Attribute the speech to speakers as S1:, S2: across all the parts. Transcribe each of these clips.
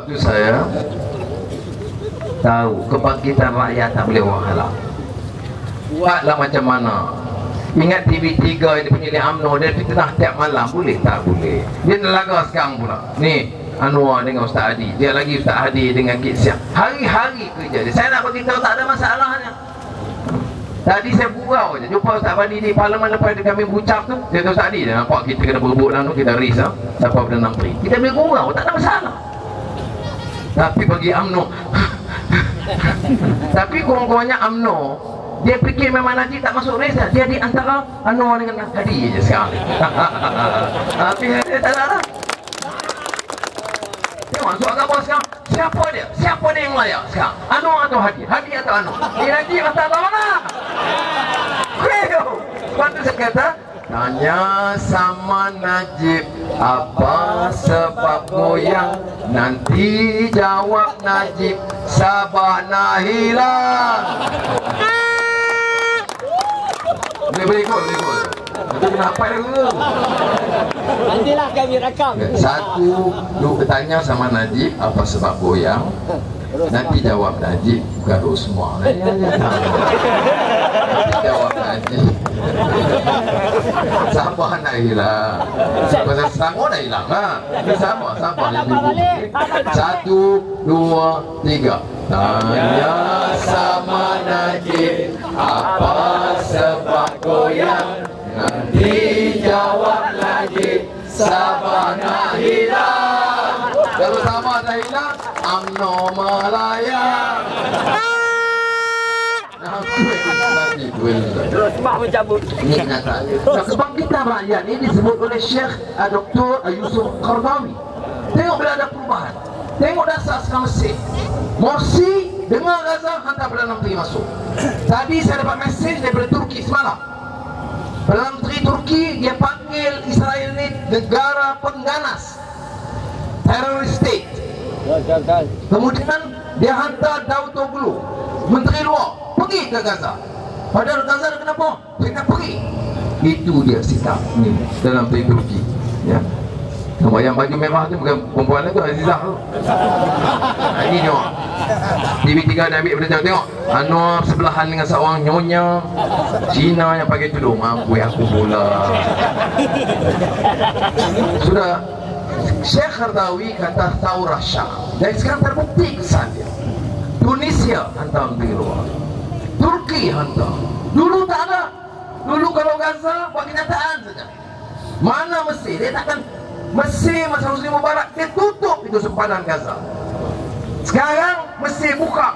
S1: tu saya tahu kebangkitan rakyat tak boleh orang halang. Buatlah macam mana. Ingat TV3 dia penyelidik UMNO, dia fitnah tiap malam. Boleh tak? Boleh. Dia nelaga sekarang pula. Ni Anwar dengan Ustaz Hadi, dia lagi Ustaz Hadi dengan Kit Siap. Hari-hari kerja dia. Saya nak beritahu tak ada masalahnya. Tadi saya gurau je, jumpa Ustaz Hadi di parlimen lepas kami berucap tu. Dia kata Ustaz Hadi, dia nampak kita kena berebut dalam tu, kita risau siapa Perdana Menteri. Kita boleh gurau, tak ada masalah. Tapi bagi UMNO tapi kurang-kurangnya UMNO, dia fikir memang Najib tak masuk race dah. Dia di antara Anwar dengan Hadi je sekarang. Tapi dia tak ada. Tengok masuk agak bos sekarang. Siapa dia? Siapa dia yang layak sekarang? Anwar atau Hadi? Hadi atau Anwar? Dia Najib atau mana? Lepas tu saya kata, tanya sama Najib, apa sebab goyang? Nanti jawab Najib, sabar nak hilang. Boleh ikut. Itu kenapa dulu?
S2: Nantilah kami rakam.
S1: Satu, lu bertanya sama Najib apa sebab goyang. Nanti jawab Najib, gaduh semua. Nanti jawab Najib, sabar nak hilang. Pasal Selangor dah hilang lah. Sabar. Satu, dua, tiga. Tanya sama Najib, apa sebab goyang? Nanti jawab Najib, sabar nak hilang. Kalau sabar tak hilang, UMNO melayang.
S2: Terus mak mencabut.
S1: Ini kenyataannya. Kebangkitan rakyat ini disebut oleh Syekh Dr. Yusuf Qaradawi. Tengok bila ada perubahan. Tengok dasar sekarang Mesir. Morsi dengar Gaza, hantar Perdana Menteri masuk. Tadi saya dapat mesej daripada Turki semalam. Perdana Menteri Turki, dia panggil Israel ini negara pengganas, terrorist state. Kemudian dia hantar Davutoglu, Menteri Luar, pergi ke Gaza. Padahal Gaza ada kenapa? Dia tak pergi. Itu dia sikap ni dalam Menteri Turki. Ya. Nampak yang baju merah tu bukan perempuan lah tu, Azizah tu. Ini tengok TV3 dah ambil berita, tengok Anwar sebelahan dengan seorang nyonya Cina yang pakai tudung. Mampu aku pula. Sudah. Syekh Qaradawi kata Thawrah Syam, dan sekarang terbukti kesan dia. Tunisia hantar Menteri Luar, Turki hantar. Dulu tak ada. Dulu kalau Gaza buat kenyataan saja. Mana Mesir? Dia takkan. Mesir masa Husni Mubarak dia tutup itu sempadan Gaza. Sekarang Mesir buka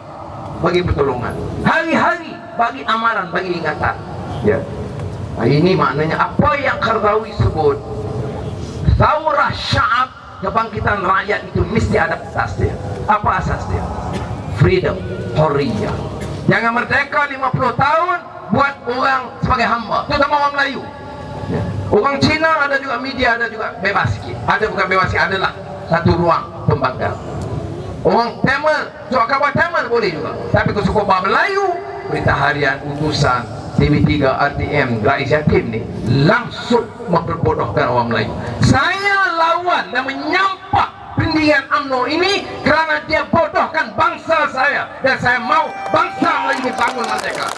S1: bagi pertolongan. Hari-hari bagi amaran, bagi ingatan. Ya. Ini maknanya apa yang Qaradawi sebut Thawrah Sya'ab, kebangkitan rakyat itu mesti ada asas dia. Apa asas dia? Freedom, hurriyah. Jangan merdeka 50 tahun buat orang sebagai hamba, terutama orang Melayu. Ya. Orang Cina ada juga media, ada juga bebas sikit. Ada bukan bebas sikit, adalah satu ruang pembangkang. Orang Tamil, suka khabar Tamil boleh juga. Tapi kalau suka khabar Melayu, berita harian, utusan, TV3, RTM, Rais Yatim ni langsung memperbodohkan orang Melayu. Saya lawan dan menyampak pendirian UMNO ini kerana dia bodohkan bangsa saya. Dan saya mau bangsa Melayu dibangun merdeka.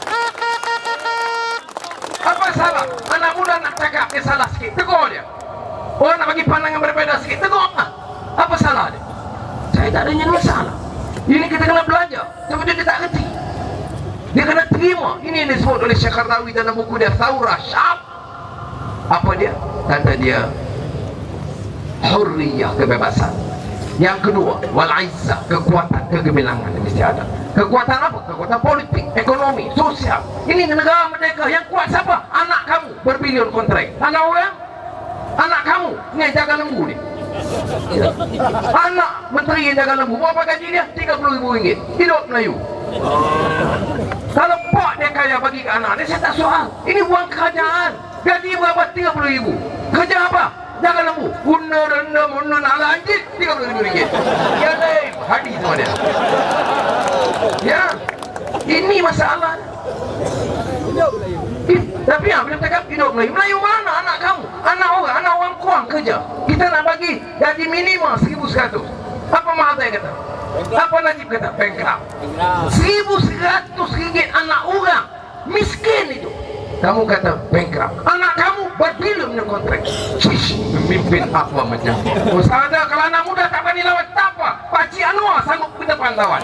S1: Apa salah? Anak muda nak cakap dia salah sikit, tegur dia. Orang nak bagi pandangan berbeza sikit, tegur lah. Apa salah dia? Saya tak ada masalah. Ini kita kena belajar. Tapi dia tak kerti. Dia kena terima. Ini yang disebut oleh Syekh Qaradawi dalam buku dia Thawrah Sya'ab. Apa dia? Kata dia hurriyah, kebebasan. Yang kedua, wal izzah, kekuatan, kegemilangan yang mesti ada. Kekuatan apa? Kekuatan politik, ekonomi, sosial. Ini negara merdeka. Yang kuat siapa? Anak kamu berbilion kontrak. Anak orang? Anak kamu. Ini yang jaga lembu ni. Anak menteri yang jaga lembu, berapa gaji dia? RM30,000. Hidup Melayu. Kalau pak dia kaya bagi ke anak dia, saya tak soal. Ini uang kerajaan. Gaji berapa? RM30,000. Kerja apa? Jaga lembu. Guna rendah, guna ala anjing, RM30,000. Ya deh, Hadi semua dia. Ya, ini masalah. Tapi ya, bila cakap hidup Melayu, Melayu mana anak kamu? Anak orang kuang kerja. Kita nak bagi gaji minimum 1,100. Apa Mahathir kata? Apa Najib kata? Bankrupt. 1.100 ringgit anak orang miskin itu. Kamu kata bankrupt. Anak kamu berbila punya kontrak. Cish, memimpin apa macam? Usah ada kalau anak muda tak berani lawan tak apa. Pakcik Anwar sanggup ke depan lawan.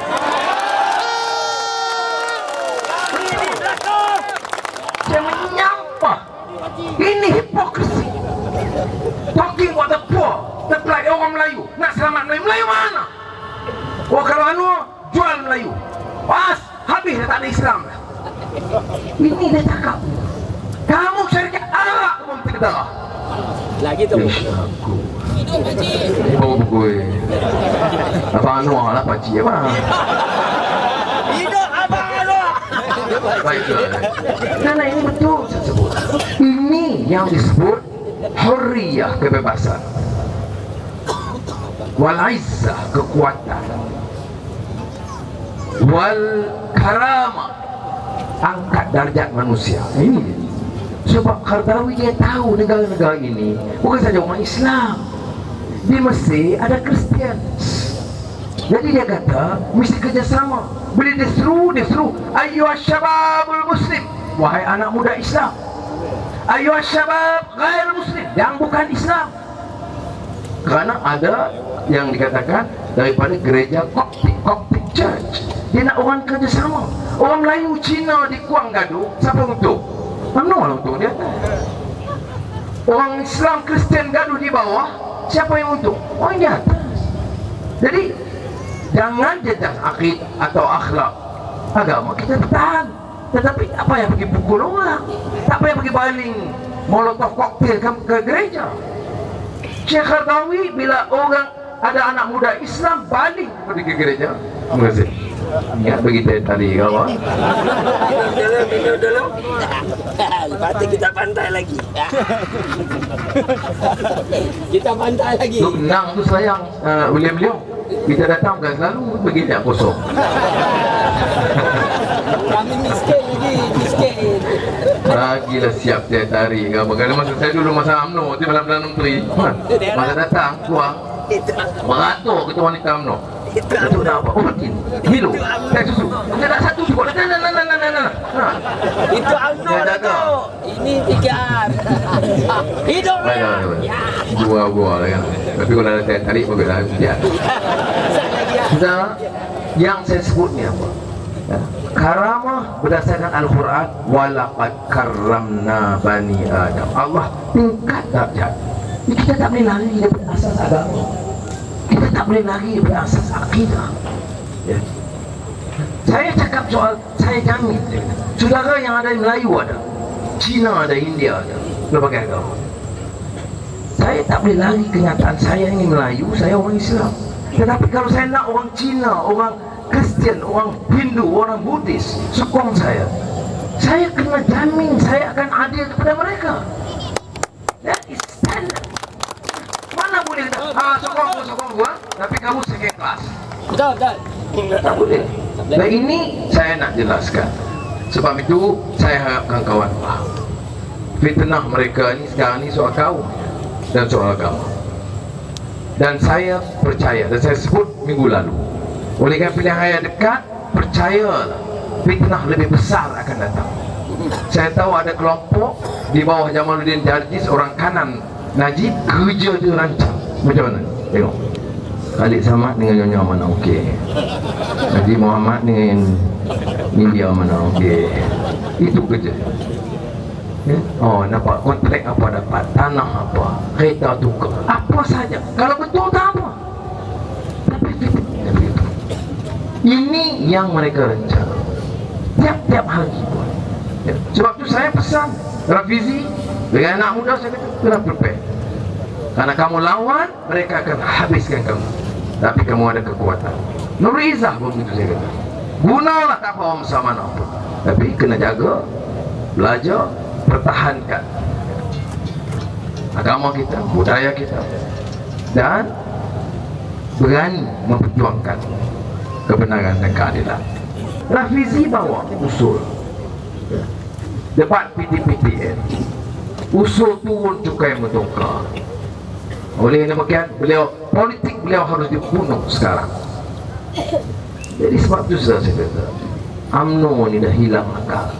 S1: Saya menyampah. Ini hipokrisi. Talking about the poor, terpelai orang Melayu. Nak selamat Melayu, Melayu mana? Wah kalau Anwar jual Melayu. Pas habis dah tak ada Islam dah. Ini dia cakap. Kamu syarikat Arab kamu tidak darah.
S2: Lagi tu.
S3: Hidup Haji.
S1: Oh gue. Abang Anwar lah pakcik apa?
S2: Hidup Abang Anwar.
S1: Baiklah. Karena ini betul saya sebut. Ini yang disebut hurriyah, kebebasan. Wal izzah, kekuatan. Wal karamah, angkat darjat manusia. Ini dia. Sebab Qaradawi dia tahu negara-negara ini bukan saja umat Islam. Di Mesir ada Kristian. Jadi dia kata mesti kerjasama. Bila dia seru ayyuhas syababul muslim, wahai anak muda Islam. Ayyuhas syabab ghair muslim, yang bukan Islam. Kerana ada yang dikatakan daripada gereja Coptic Church. Dia nak orang kerjasama. Orang Melayu, Cina di Kuang gaduh, siapa untuk? Mana untuk dia? Orang Islam, Kristian gaduh di bawah, siapa yang untuk? Orang di atas. Jadi jangan jejak akid atau akhlak agama kita tahan. Tetapi tak payah pergi pukul orang, tak payah pergi baling molotov koktail ke gereja. Syekh Qaradawi bila orang ada anak muda Islam baling pergi ke gereja. Terima kasih. Ingat bagi tadi kawan.
S2: Dulu. Lepas tu kita pantai lagi. Kita pantai lagi.
S1: Duk Nang tu sayang William Leong. Kita datang bukan selalu pergi tak kosong.
S2: Kami miskin lagi, miskin.
S1: Lagilah siap dia tarik. Kalau masa saya dulu masa UMNO, dia malam-malam menteri. Masa datang keluar beratur kita wanita UMNO. Itu dah apa? Obatin. Hilo. Teh susu. Kita dah satu cukup. Nah.
S2: Itu UMNO tu. Ini PR. Hidup raya.
S1: Gua lah kan. Tapi kalau ada teh tarik baguslah dia. Sudah yang saya sebut ni apa? Karamah berdasarkan Al-Quran, walaqad karramna bani Adam. Allah tingkat darjat. Kita tak boleh lari daripada asas agama. Kita tak boleh lari daripada asas akidah. Ya. Saya cakap soal, saya jamin saudara yang ada di Melayu ada, Cina ada, India ada, berbagai agama. Saya tak boleh lari kenyataan saya ini Melayu, saya orang Islam. Tetapi kalau saya nak orang Cina, orang Kristian, orang Hindu, orang Buddhis sokong saya kena jamin saya akan adil kepada mereka. That is standard. Mana boleh kata sokong gua tapi kamu second class.
S2: Betul.
S1: Tak boleh. Dan ini saya nak jelaskan. Sebab itu saya harapkan kawan faham. Fitnah mereka ni sekarang ni soal kaum dan soal agama. Dan saya percaya, dan saya sebut minggu lalu, oleh kerana pilihan raya dekat, percayalah fitnah lebih besar akan datang. Saya tahu ada kelompok di bawah Jamaluddin Jarjis, orang kanan Najib, kerja dia rancang. Macam mana? Tengok Khalid Samad dengan Nyonya mana okey, Haji Muhammad dengan India mana okey. Itu kerja. Oh, nampak kontrak apa dapat, tanah apa, kereta tukar, apa saja. Kalau betul tak apa. Tapi ini yang mereka rencana tiap-tiap hari pun. Ya. Sebab tu saya pesan Rafizi dengan anak muda, saya kata kena prepare. Karena kamu lawan, mereka akan habiskan kamu. Tapi kamu ada kekuatan. Nur Izzah pun begitu saya kata. Gunalah tak apa orang sama apa. Tapi kena jaga, belajar, pertahankan agama kita, budaya kita, dan berani memperjuangkan kebenaran dan keadilan. Rafizi bawa usul debat PTPTN, usul turun cukai mutukar, Oleh demikian politik beliau harus dibunuh sekarang. Jadi sebab itu saya kata UMNO ni dah hilang akal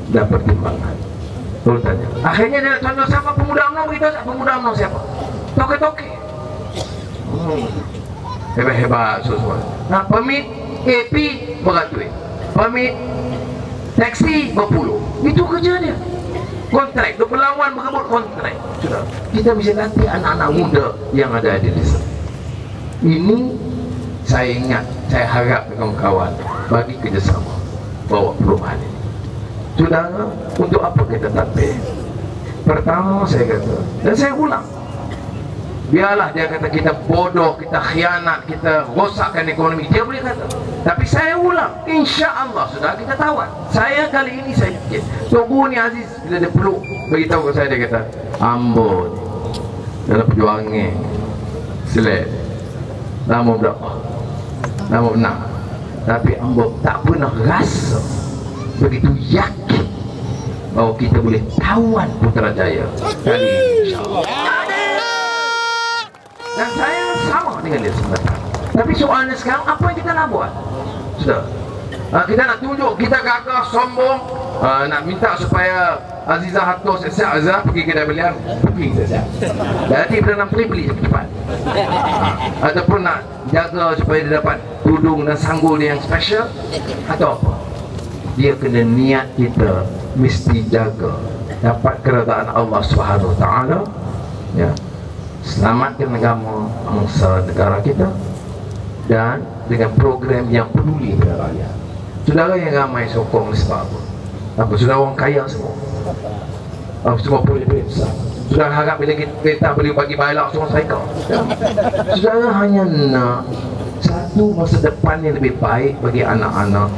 S1: dan pertimbangan. Betul tanya. Akhirnya dia contoh siapa pemuda UMNO begitu tak? Pemuda UMNO siapa? Toke-toke. Hebat-hebat sesuatu. Nah, permit AP beratus, permit taksi berpuluh. Itu kerja dia. Kontrak, dia berlawan berebut kontrak. Sudah. Kita bisa latih anak-anak muda yang ada di desa. Ini saya ingat, saya harap kawan-kawan bagi kerjasama bawa perubahan ini. Saudara, untuk apa kita tampil? Pertama saya kata, dan saya ulang, biarlah dia kata kita bodoh, kita khianat, kita rosakkan ekonomi, dia boleh kata. Tapi saya ulang, insya Allah sudah kita tawan. Saya kali ini saya fikir, Tunggu ni Aziz bila dia peluk beritahu ke saya, dia kata Ambo dalam perjuangan selek lama berapa, lama benar, tapi Ambo tak pernah rasa begitu yakin bahawa kita boleh tawan Putrajaya kali ini, insyaAllah. Dan saya sama dengan dia sebenarnya. Tapi soalnya sekarang apa yang kita nak buat? Sudah, kita nak tunjuk kita gagah, sombong, nak minta supaya Azizah Hatos Siap Azizah pergi kedai belian, booking saja. Jadi Perdana Menteri beli cepat. Ataupun nak jaga supaya dia dapat tudung dan sanggul dia yang special, atau apa? Dia kena niat kita mesti jaga dapat keredaan Allah Subhanahu Wa Taala, ya, selamatkan agama bangsa negara kita dan dengan program yang peduli pada rakyat. Saudara yang ramai sokong sebab apa? Saudara orang kaya semua, semua boleh besar. Saudara harap bila kereta boleh bagi balak semua cycle, ya? Saudara hanya nak satu masa depan yang lebih baik bagi anak-anak,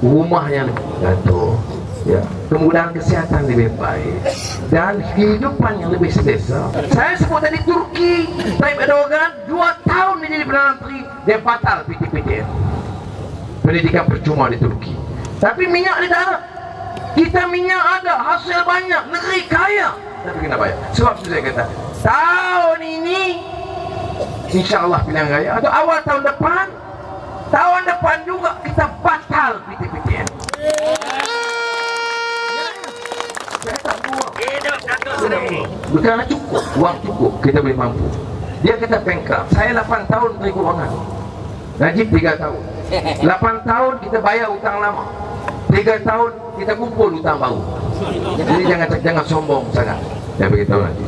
S1: rumah yang lebih jatuh, ya, kemudahan kesihatan lebih baik dan kehidupan yang lebih selesa. Saya sebut tadi Turki, Tayyip Erdogan 2 tahun dia jadi Perdana Menteri, dia batal PTPTN, pendidikan percuma di Turki. Tapi minyak dia tak ada. Kita minyak ada, hasil banyak, negeri kaya, tapi kena bayar. Sebab itu saya kata tahun ini insya-Allah pilihan raya atau awal tahun depan juga kita batal PTPTN. Bukan cukup, wang cukup, kita boleh mampu. Dia kata bankrupt. Saya 8 tahun Menteri Kewangan, Najib 3 tahun. 8 tahun kita bayar hutang lama, 3 tahun kita kumpul hutang baru. Jadi jangan sombong sangat. Saya beritahu nanti,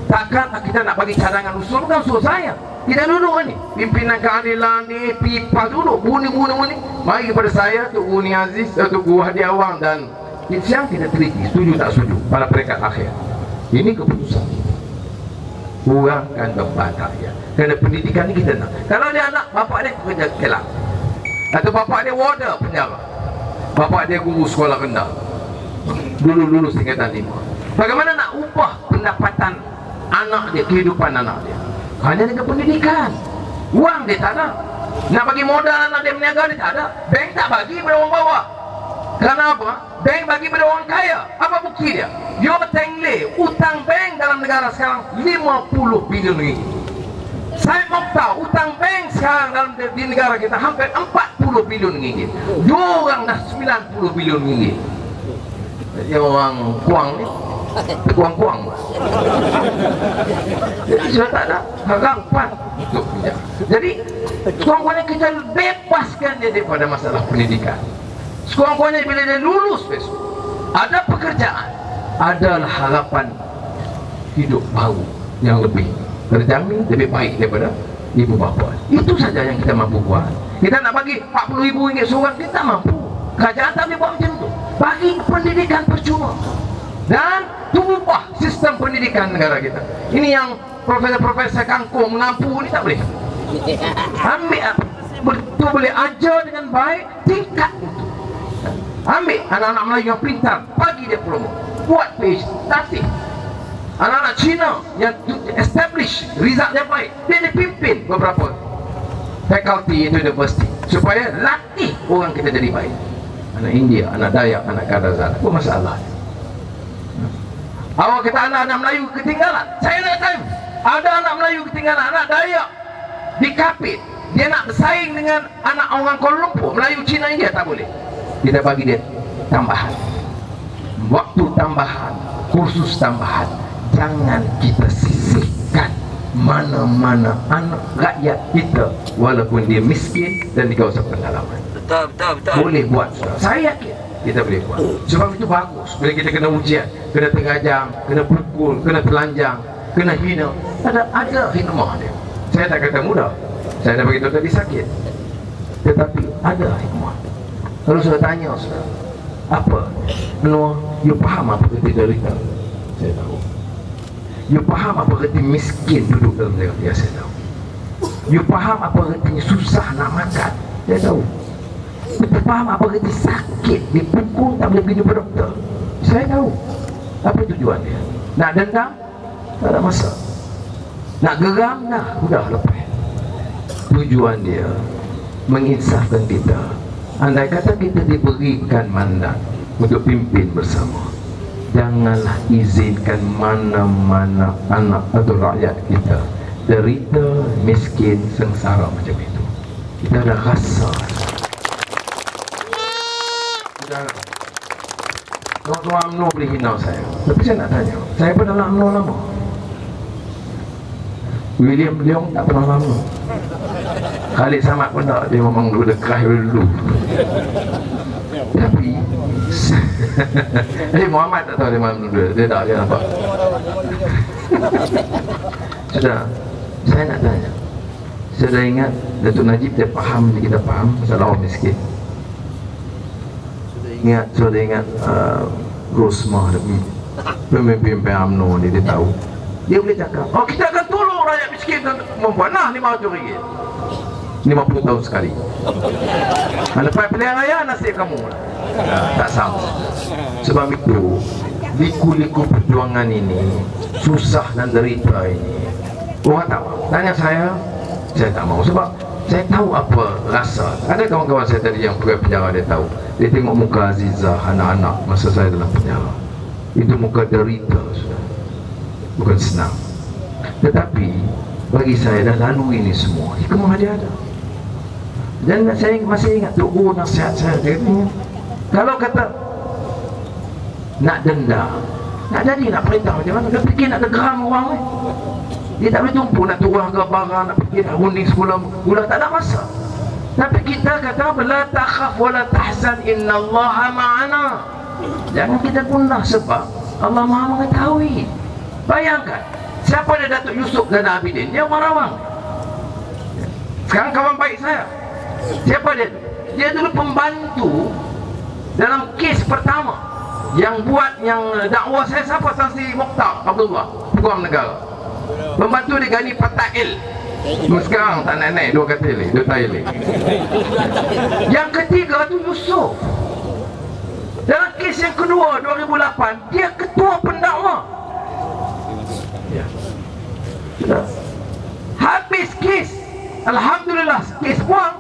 S1: takkan kita nak bagi cadangan usul, bukan usul saya. Kita duduk ni, pimpinan keadilan ni, PIPA duduk, buni. Mari kepada saya, Tunggu Ni Aziz, Tunggu Hadi Awang dan siang kita teliti, setuju tak setuju pada peringkat akhir. Ini keputusan kurangkan beban rakyat. Kerana pendidikan ni kita nak. Kalau dia anak, bapak dia pekerja kelang, atau bapak dia warder penjara, bapak dia guru sekolah rendah, dulu tingkatan 5, bagaimana nak ubah pendapatan anak dia, kehidupan anak dia? Hanya dengan pendidikan. Wang dia tak ada. Nak bagi modal anak dia berniaga, dia tak ada. Bank tak bagi pada orang bawah. Kenapa? Bank bagi pada orang kaya. Apa bukti dia? Yo Tengle, utang bank dalam negara sekarang 50 bilion ringgit. Saya mau tahu utang bank sekarang dalam di negara kita hampir 40 bilion ringgit. Dua orang dah 90 bilion ringgit. Jadi orang kuang ni kuang-kuang. Jadi sudah tak ada harapan untuk pinjam. Jadi sekurang-kurangnya kita bebaskan dia daripada masalah pendidikan. Sekurang-kurangnya bila dia lulus besok, ada pekerjaan, adalah harapan hidup baru yang lebih terjamin, lebih baik daripada ibu bapa. Itu saja yang kita mampu buat. Kita nak bagi 40,000 ringgit seorang, kita mampu. Kerajaan tak boleh buat macam tu. Bagi pendidikan percuma dan ubah sistem pendidikan negara kita. Ini yang profesor-profesor kangkung mengampu ni tak boleh. Ambil betul, boleh ajar dengan baik, tingkat itu. Ambil anak-anak Melayu yang pintar, bagi dia promo, buat page, tatih. Anak-anak Cina yang establish, result dia baik, dia dipimpin beberapa faculty itu university supaya latih orang kita jadi baik. Anak India, anak Dayak, anak Kadazan, apa masalah? Awak kata anak-anak Melayu ketinggalan, saya nak time. Ada anak Melayu ketinggalan, anak Dayak di Kapit. Dia nak bersaing dengan anak orang Kuala Lumpur, Melayu Cina India, tak boleh. Kita bagi dia tambahan, waktu tambahan, kursus tambahan. Jangan kita sisihkan mana-mana anak rakyat kita walaupun dia miskin dan di kawasan pedalaman.
S2: Betul.
S1: Boleh buat, saudara. Saya yakin kita boleh buat. Sebab itu bagus. Bila kita kena ujian, kena tergajang, kena pukul, kena telanjang, kena hina, ada hikmah dia. Saya tak kata mudah, saya dah beritahu tadi sakit, tetapi ada hikmah. Kalau saya tanya, saudara, apa Noah, you faham apa kerti derita? Saya tahu. You faham apa kerti miskin duduk dalam negara? Saya tahu. You faham apa kertinya susah nak makan? Saya tahu. You faham apa kerti sakit, dipukul tak boleh pergi jumpa doktor? Saya tahu. Apa tujuan dia? Nak dendam? Tak ada masa. Nak geram? Nah, sudah lepas. Tujuan dia menginsafkan kita. Andai kata kita diberikan mandat untuk pimpin bersama, janganlah izinkan mana-mana anak atau rakyat kita derita, miskin, sengsara macam itu. Kita ada rasa. Tuan-tuan UMNO boleh hina saya, tapi saya nak tanya, saya pun dalam UMNO lama. William Leong tak pernah UMNO. Khalid Samad pun tak, dia memang dulu dekrah dulu. Tapi Muhammad tak tahu dia mana dulu. Dia tak, dia nampak. Sudah, saya nak tanya, sudah ingat Datuk Najib dia faham, kita faham pasal orang miskin. Sudah ingat Rosmah, pemimpin UMNO ni, dia tahu. Dia boleh cakap, oh kita akan tolong rakyat miskin dan membuat RM500, 50 tahun sekali. Lepas pilihan raya nasib kamu tak sama. Sebab itu liku-liku perjuangan ini, susah dan derita ini, orang tak mau. Tanya saya tak mau. Sebab saya tahu apa rasa. Ada kawan-kawan saya tadi yang pegawai penjara, dia tahu. Dia tengok muka Azizah, anak-anak masa saya dalam penjara. Itu muka derita, sudah. Bukan senang. Tetapi bagi saya dah lalu ini semua, hikmah dia ada. Dan saya masih ingat tu nasihat saya, dia kata, kalau kata nak denda, nak jadi, nak perintah macam mana, dia fikir nak geram orang ni. Dia tak boleh tumpu nak turun ke barang, nak fikir nak runding sekolah gula, tak ada masa. Tapi kita kata, la takhaf wa la tahzan, innallaha ma'ana. Jangan kita gundah sebab Allah Maha mengetahui. Bayangkan, siapa dia Datuk Yusuf Zainal Abidin? Dia orang Rawang. Sekarang kawan baik saya. Siapa dia? Dia dulu pembantu dalam kes pertama yang buat, yang dakwah saya siapa? Saksi Mokhtar Abdullah, Peguam Negara. Pembantu dia Gani Patail. Sekarang tak naik-naik, 2 kali, 2 tali. Yang ketiga tu Yusuf. Dalam kes yang kedua 2008, dia ketua pendakwa. Ya. Sudah. Habis kes, alhamdulillah kes buang.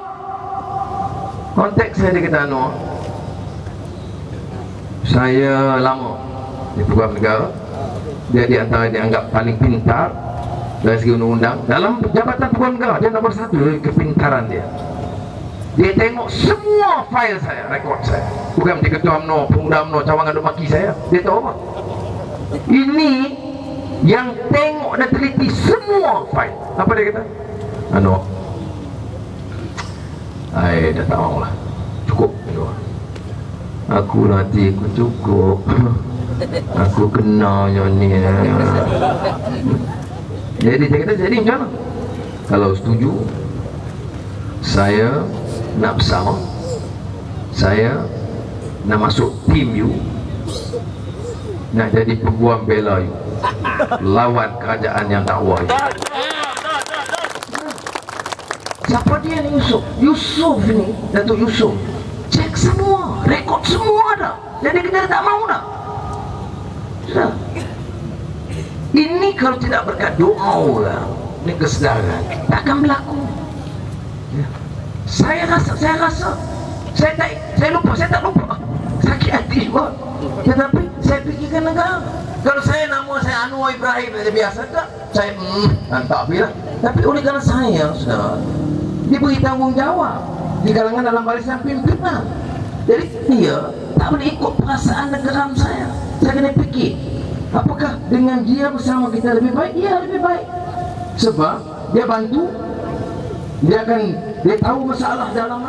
S1: Konteks saya, dia kata, saya lama di Peguam Negara. Dia di antara dianggap paling pintar dari segi undang-undang. Dalam jabatan Peguam Negara, dia nombor 1 dari kepintaran dia. Dia tengok semua fail saya, rekod saya. Bukan menjadi ketua UMNO, pemuda UMNO, cawangan duk maki saya. Dia tahu apa? Ini yang tengok dan teliti semua fail. Apa dia kata? Dah tak maulah. Cukup. Aku nanti aku cukup. Aku kena yang ni. Jadi dia kata, jadi macam mana? Kalau setuju, saya nak bersama, saya nak masuk tim you, nak jadi peguam bela you, lawan kerajaan yang dakwah you. Siapa dia ni Yusuf? Yusuf ni, Datuk Yusuf, cek semua, rekod semua ada. Jadi kita tak mau dah. Sudah. Ini kalau tidak berkat doa orang, ini kesedaran, tak akan berlaku. Ya. Saya tak lupa, sakit hati juga. Tetapi saya fikirkan negara. Kalau saya nama saya Anwar Ibrahim saja biasa tak? Saya tak bilang. Tapi oleh kerana saya sudah diberi tanggungjawab di kalangan dalam barisan pimpinan. Jadi dia tak boleh ikut perasaan dan geram saya. Saya kena fikir, apakah dengan dia bersama kita lebih baik? Ya, lebih baik. Sebab dia bantu, dia tahu masalah dalam,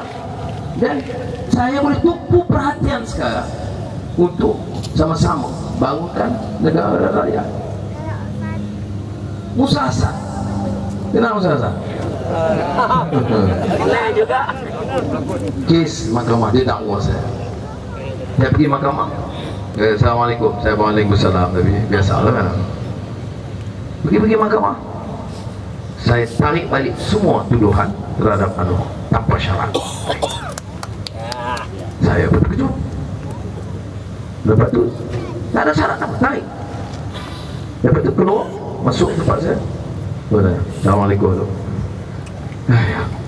S1: dan saya boleh tumpu perhatian sekarang untuk sama-sama bangunkan negara rakyat. Musa Hasan, kenal Musa Hasan?
S2: Boleh juga.
S1: Kes mahkamah dia tak muas saya. Dia pergi mahkamah. Assalamualaikum. Saya Waalaikumsalam. Tapi biasalah kan. Pergi mahkamah. Saya tarik balik semua tuduhan terhadap Anwar tanpa syarat. Saya pun terkejut. Lepas tu tak ada syarat apa, tarik. Lepas tu keluar, masuk tempat saya. Assalamualaikum.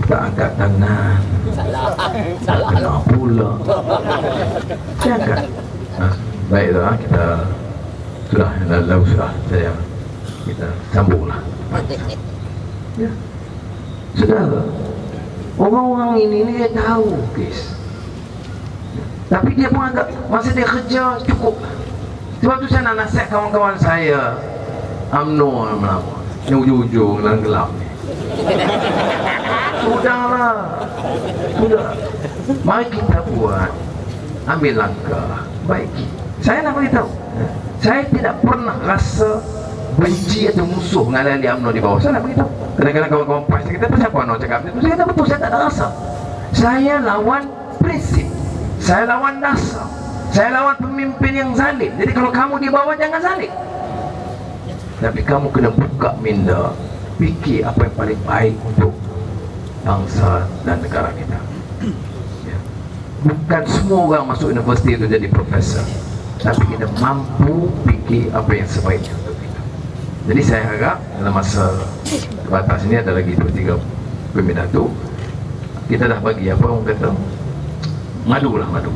S1: Tak angkat tangan. Salah kena pula. Saya angkat. Baiklah, kita sudah lalu sudah saya kita sambunglah. Ya. Saudara, orang-orang ini dia tahu kes. Tapi dia pun anggap masa dia kerja cukup. Sebab tu saya nak nasihat kawan-kawan saya, UMNO yang ujung-ujung dalam gelap ni. Sudahlah, sudah. Mari kita buat, ambil langkah baiki. Saya nak beritahu, saya tidak pernah rasa benci atau musuh dengan ahli UMNO di bawah. Saya nak beritahu. Kadang-kadang kawan-kawan PAS kita kata, siapa UMNO cakap itu? Saya kata betul, saya tak ada rasa. Saya lawan prinsip, saya lawan dasar, saya lawan pemimpin yang zalim. Jadi kalau kamu di bawah jangan zalim. Tapi kamu kena buka minda, fikir apa yang paling baik untuk bangsa dan negara kita. Ya. Bukan semua orang masuk universiti itu jadi profesor, tapi kita mampu fikir apa yang sebaiknya untuk kita. Jadi saya harap dalam masa terbatas ini ada lagi 2-3 pembina tu, kita dah bagi apa orang kata, madu lah, madu.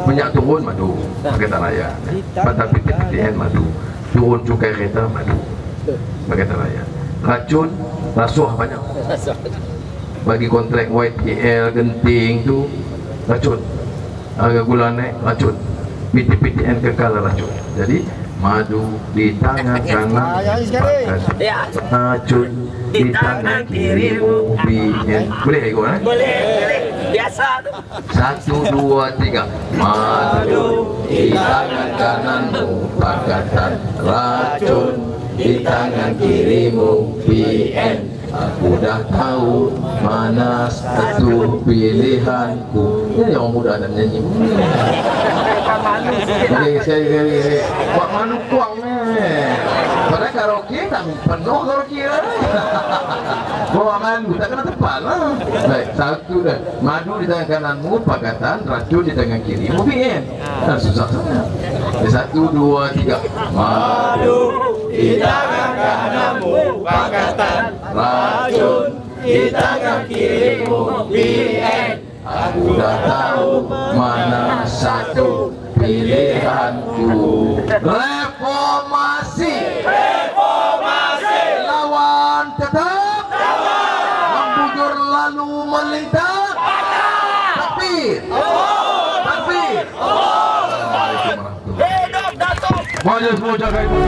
S1: Minyak turun, madu Pakatan Raya. Batal PTN, madu. Turun cukai kereta, madu Pakatan Raya. Racun, rasuah banyak. Bagi kontrak YTL, Genting tu racun. Harga gula naik, racun. PTN kekal racun. Jadi madu di tangan kanan, racun di tangan kiri, BN. Boleh ikut eh?
S2: Boleh. Biasa tu.
S1: 1, 2, 3. Madu di tangan kananmu, pakatan racun di tangan kirimu, BN. Aku dah tahu mana satu pilihanku. Ini yang muda dan nyanyi. Sekali buat manu kuang ni. Pada karaoke tak penuh karaoke lah. Bawa manu tak kena tepat lah. Baik, satu dah. Madu di tangan kananmu, pakatan racun di tangan kirimu, BN. Susah sangat. 1, 2, 3. Madu di tangan kananmu, pakatan racun di tangan kirimu, BN. Aku dah tahu mana satu pilihanku. Reformasi, reformasi, lawan tetap, membujur lalu melintang. Takbir, takbir.
S2: Hidup Datuk.
S1: Maju semua jaga itu.